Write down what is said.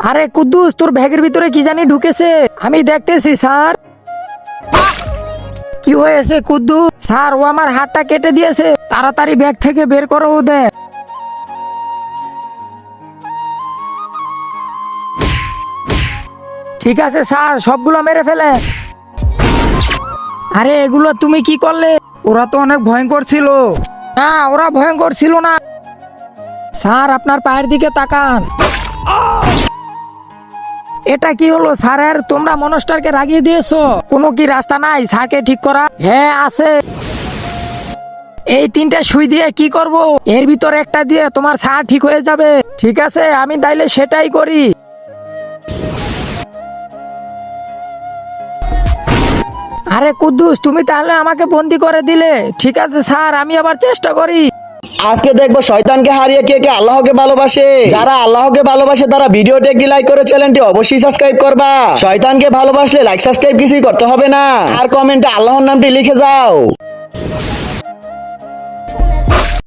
আরে কুদ্দুস, তোর ব্যাগের ভিতরে কি জানি ঢুকেছে, আমি দেখতেছি স্যার। কি হয়েছে কুদ্দুস? স্যার, ও আমার হাতটা কেটে দিয়েছে, তাড়াতাড়ি ব্যাগ থেকে বের করো ওদের। ঠিক আছে স্যার, সবগুলো মেরে ফেলে। আরে এগুলো তুমি কি করলে? ওরা তো অনেক ভয়ঙ্কর ছিল। না, ওরা ভয়ঙ্কর ছিল না। স্যার, আপনার পায়ের দিকে তাকান। এটা কি হলো স্যারের? তোমরা মনস্টারকে রাগিয়ে দিয়েছো। কোনো কি রাস্তা নাই স্যারকে ঠিক করা? হ্যাঁ আছে। এই তিনটা সুই দিয়ে কি করব? এর ভিতরে একটা দিয়ে তোমার স্যার ঠিক হয়ে যাবে। ঠিক আছে, আমি তাইলে সেটাই করি। আরে কুদ্দুস, তুমি তাহলে আমাকে বন্দি করে দিলে। ঠিক আছে স্যার, আমি আবার চেষ্টা করি। আজকে দেখবো শয়তানকে হারিয়ে কে কে আল্লাহকে ভালোবাসে। যারা আল্লাহকে ভালোবাসে তারা ভিডিওটি একটি লাইক করে চ্যানেলটি অবশ্যই সাবস্ক্রাইব করবা। শয়তানকে ভালোবাসলে লাইক সাবস্ক্রাইব কিছুই করতে হবে না, আর কমেন্টে আল্লাহর নামটি লিখে যাও।